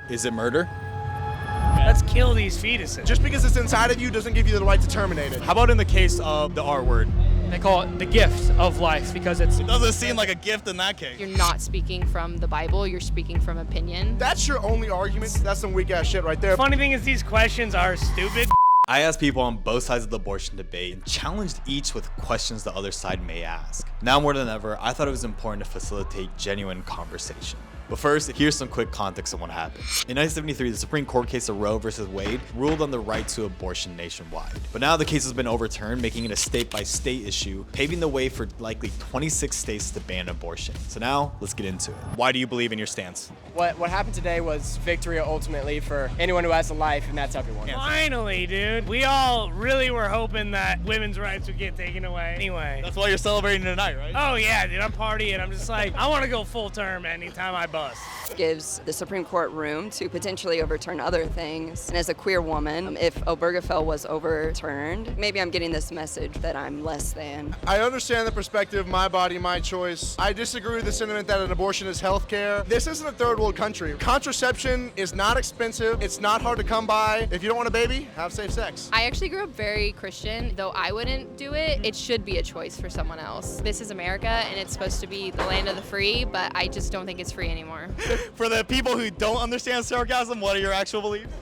Is it murder? Let's kill these fetuses. Just because it's inside of you doesn't give you the right to terminate it. How about in the case of the R word? They call it the gift of life because it doesn't seem like a gift in that case. You're not speaking from the Bible, you're speaking from opinion. That's your only argument? That's some weak ass shit right there. Funny thing is these questions are stupid. I asked people on both sides of the abortion debate and challenged each with questions the other side may ask. Now more than ever, I thought it was important to facilitate genuine conversation. But first, here's some quick context on what happened. In 1973, the Supreme Court case of Roe versus Wade ruled on the right to abortion nationwide. But now the case has been overturned, making it a state-by-state issue, paving the way for likely 26 states to ban abortion. So now, let's get into it. Why do you believe in your stance? What happened today was victory ultimately for anyone who has a life, and that's everyone. Finally, dude. We all really were hoping that women's rights would get taken away. Anyway. That's why you're celebrating tonight, right? Oh yeah, dude. I'm partying. I'm just like, I want to go full term anytime I bust. Gives the Supreme Court room to potentially overturn other things. And as a queer woman, if Obergefell was overturned, maybe I'm getting this message that I'm less than. I understand the perspective, my body, my choice. I disagree with the sentiment that an abortion is health care. This isn't a third world country. Contraception is not expensive. It's not hard to come by. If you don't want a baby, have safe sex. I actually grew up very Christian. Though I wouldn't do it, it should be a choice for someone else. This is America, and it's supposed to be the land of the free, but I just don't think it's free anymore. For the people who don't understand sarcasm, what are your actual beliefs?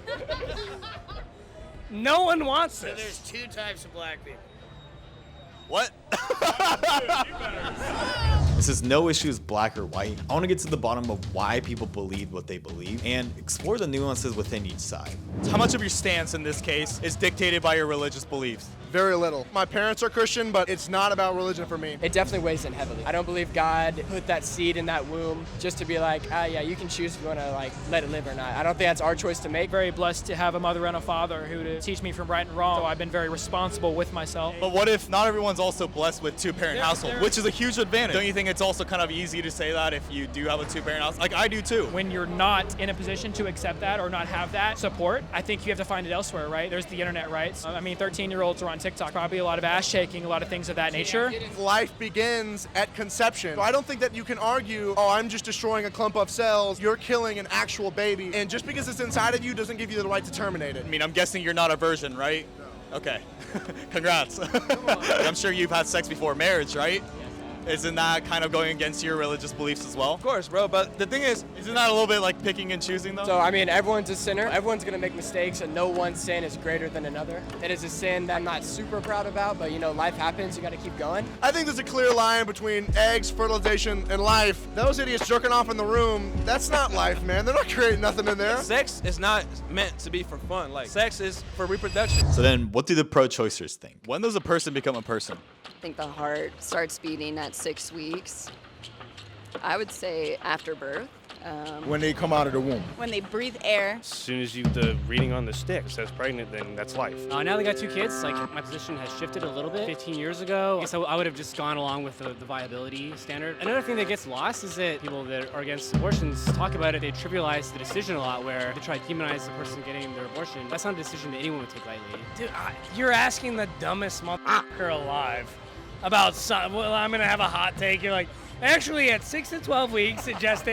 No one wants this. There's two types of black people. What? This is no issues black or white. I want to get to the bottom of why people believe what they believe and explore the nuances within each side. How much of your stance in this case is dictated by your religious beliefs? Very little. My parents are Christian, but it's not about religion for me. It definitely weighs in heavily. I don't believe God put that seed in that womb just to be like, yeah, you can choose if you want to like let it live or not. I don't think that's our choice to make. Very blessed to have a mother and a father who to teach me from right and wrong. So I've been very responsible with myself. But what if not everyone's also blessed with two-parent household, which is a huge advantage? Don't you think it's also kind of easy to say that if you do have a two-parent house? Like I do too. When you're not in a position to accept that or not have that support, I think you have to find it elsewhere, right? There's the internet, right? 13-year-olds are on TikTok, probably a lot of ass shaking, a lot of things of that nature. Life begins at conception. So I don't think that you can argue, oh, I'm just destroying a clump of cells. You're killing an actual baby. And just because it's inside of you doesn't give you the right to terminate it. I mean, I'm guessing you're not a virgin, right? No. Okay. Congrats. I'm sure you've had sex before marriage, right? Isn't that kind of going against your religious beliefs as well? Of course, bro, but the thing is, isn't that a little bit like picking and choosing though? So, I mean, everyone's a sinner. Everyone's going to make mistakes, and no one sin is greater than another. It is a sin that I'm not super proud about, but, you know, life happens. You got to keep going. I think there's a clear line between eggs, fertilization, and life. Those idiots jerking off in the room, that's not life, man. They're not creating nothing in there. Sex is not meant to be for fun. Like, sex is for reproduction. So then, what do the pro-choicers think? When does a person become a person? I think the heart starts beating at 6 weeks. I would say after birth. When they come out of the womb. When they breathe air. As soon as the reading on the stick says pregnant, then that's life. Now they got 2 kids, like my position has shifted a little bit. 15 years ago, I guess I would have just gone along with the viability standard. Another thing that gets lost is that people that are against abortions talk about it, they trivialize the decision a lot where they try to demonize the person getting their abortion. That's not a decision that anyone would take lightly. Dude, you're asking the dumbest motherfucker alive about well, I'm gonna have a hot take. You're like, actually, at 6 to 12 weeks, it just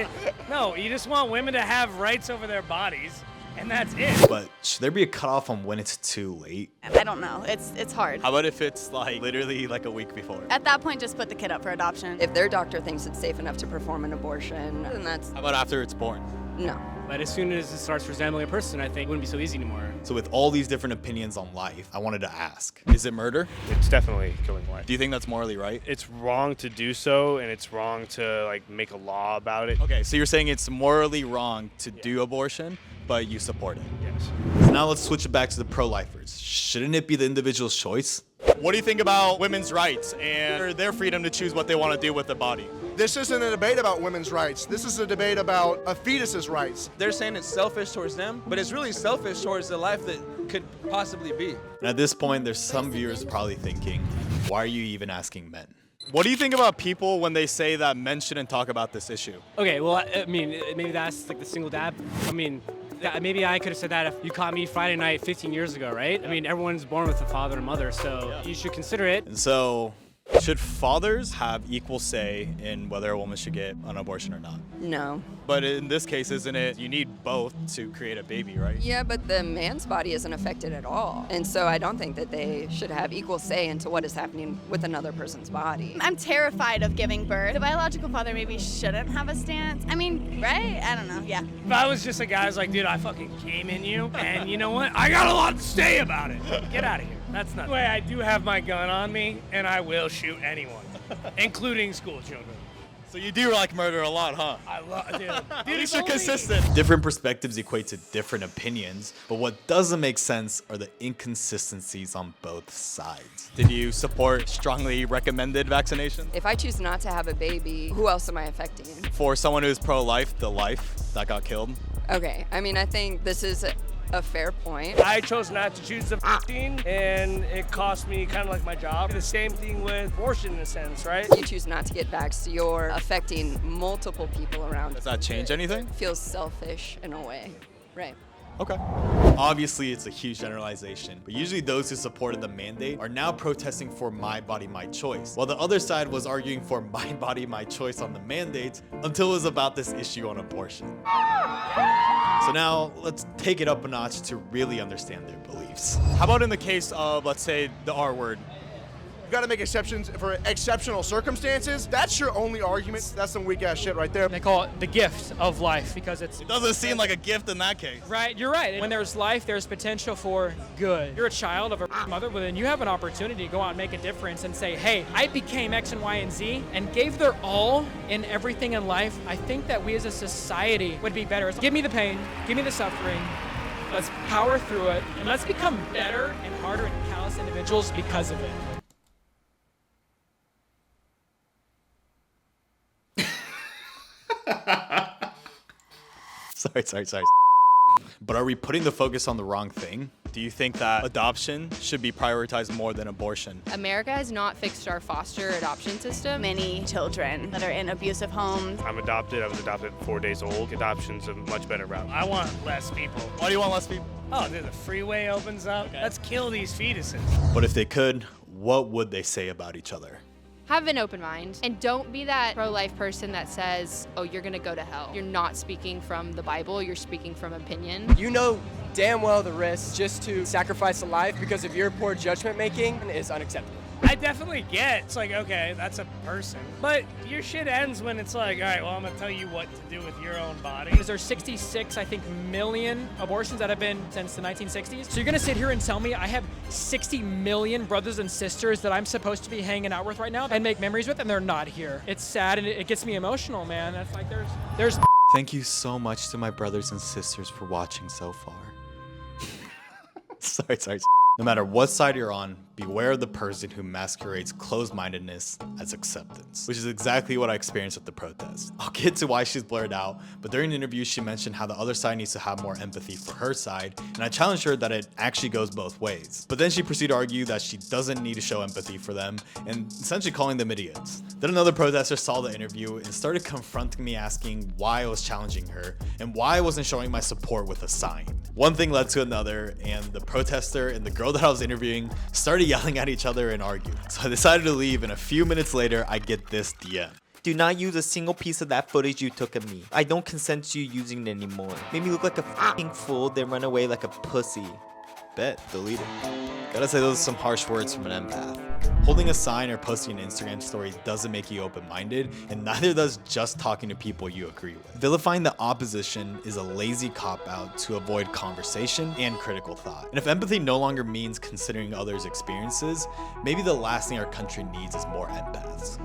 no. You just want women to have rights over their bodies, and that's it. But should there be a cutoff on when it's too late? I don't know. It's hard. How about if it's like literally like a week before? At that point, just put the kid up for adoption. If their doctor thinks it's safe enough to perform an abortion, then that's How about after it's born? no. But as soon as it starts resembling a person, I think it wouldn't be so easy anymore. So with all these different opinions on life, I wanted to ask, is it murder? It's definitely killing life. Do you think that's morally right? It's wrong to do so, and it's wrong to like make a law about it. Okay, so you're saying it's morally wrong to do abortion, but you support it. Yes. So now let's switch it back to the pro-lifers. Shouldn't it be the individual's choice? What do you think about women's rights and their freedom to choose what they want to do with their body? This isn't a debate about women's rights. This is a debate about a fetus's rights. They're saying it's selfish towards them, but it's really selfish towards the life that could possibly be. And at this point, there's some viewers probably thinking, why are you even asking men? What do you think about people when they say that men shouldn't talk about this issue? Okay, well, I mean, maybe that's like the single dad. I mean, maybe I could have said that if you caught me Friday night 15 years ago, right? I mean, everyone's born with a father and mother, so you should consider it. And so, should fathers have equal say in whether a woman should get an abortion or not? No. But in this case, isn't it, you need both to create a baby, right? Yeah, but the man's body isn't affected at all. And so I don't think that they should have equal say into what is happening with another person's body. I'm terrified of giving birth. The biological father maybe shouldn't have a stance. I mean, right? I don't know. Yeah. If I was just a guy who's like, dude, I fucking came in you, and you know what? I got a lot to say about it. Get out of here. That's not the way. I do have my gun on me, and I will shoot anyone, including school children. So you do like murder a lot, huh? I love, dude. At least you're consistent. Different perspectives equate to different opinions, but what doesn't make sense are the inconsistencies on both sides. Did you support strongly recommended vaccination? If I choose not to have a baby, who else am I affecting? For someone who's pro-life, the life that got killed? Okay, I mean, I think this is a fair point. I chose not to choose the vaccine, and it cost me kind of like my job. The same thing with abortion in a sense, right? You choose not to get vaxxed, you're affecting multiple people around. Does that change anything? Feels selfish in a way, right? Okay. Obviously, it's a huge generalization, but usually those who supported the mandate are now protesting for my body, my choice, while the other side was arguing for my body, my choice on the mandate until it was about this issue on abortion. So now let's take it up a notch to really understand their beliefs. How about in the case of, let's say, the R word? You gotta make exceptions for exceptional circumstances. That's your only argument. That's some weak ass shit right there. They call it the gift of life because It doesn't seem like a gift in that case. right. You're right. When there's life, there's potential for good. You're a child of a mother, well, then you have an opportunity to go out and make a difference and say, hey, I became X and Y and Z and gave their all in everything in life. I think that we as a society would be better. Give me the pain, give me the suffering. Let's power through it, and let's become better and harder and callous individuals because of it. Sorry. But are we putting the focus on the wrong thing? Do you think that adoption should be prioritized more than abortion? America has not fixed our foster adoption system. Many children that are in abusive homes. I'm adopted. I was adopted at 4 days old. Adoption's a much better route. I want less people. Why do you want less people? Oh, dude, the freeway opens up. Let's kill these fetuses. But if they could, what would they say about each other? Have an open mind and don't be that pro-life person that says, oh, you're gonna go to hell. You're not speaking from the Bible, you're speaking from opinion. You know damn well the risk just to sacrifice a life because of your poor judgment making is unacceptable. I definitely get it's like, okay, that's a person. But your shit ends when it's like, all right, well, I'm going to tell you what to do with your own body. There's 66, I think, million abortions that have been since the 1960s. So you're gonna sit here and tell me I have 60 million brothers and sisters that I'm supposed to be hanging out with right now and make memories with, and they're not here. It's sad and it gets me emotional, man. It's like there's Thank you so much to my brothers and sisters for watching so far. Sorry. No matter what side you're on, beware of the person who masquerades closed-mindedness as acceptance, which is exactly what I experienced at the protest. I'll get to why she's blurred out, but during an interview she mentioned how the other side needs to have more empathy for her side, and I challenged her that it actually goes both ways. But then she proceeded to argue that she doesn't need to show empathy for them, and essentially calling them idiots. Then another protester saw the interview and started confronting me, asking why I was challenging her, and why I wasn't showing my support with a sign. One thing led to another, and the protester and the girl that I was interviewing started yelling at each other and arguing. So I decided to leave, and a few minutes later, I get this DM. Do not use a single piece of that footage you took of me. I don't consent to you using it anymore. Made me look like a f***ing fool, then run away like a pussy. Bet, delete it. Gotta say, those are some harsh words from an empath. Holding a sign or posting an Instagram story doesn't make you open-minded, and neither does just talking to people you agree with. Vilifying the opposition is a lazy cop-out to avoid conversation and critical thought. And if empathy no longer means considering others' experiences, maybe the last thing our country needs is more empaths.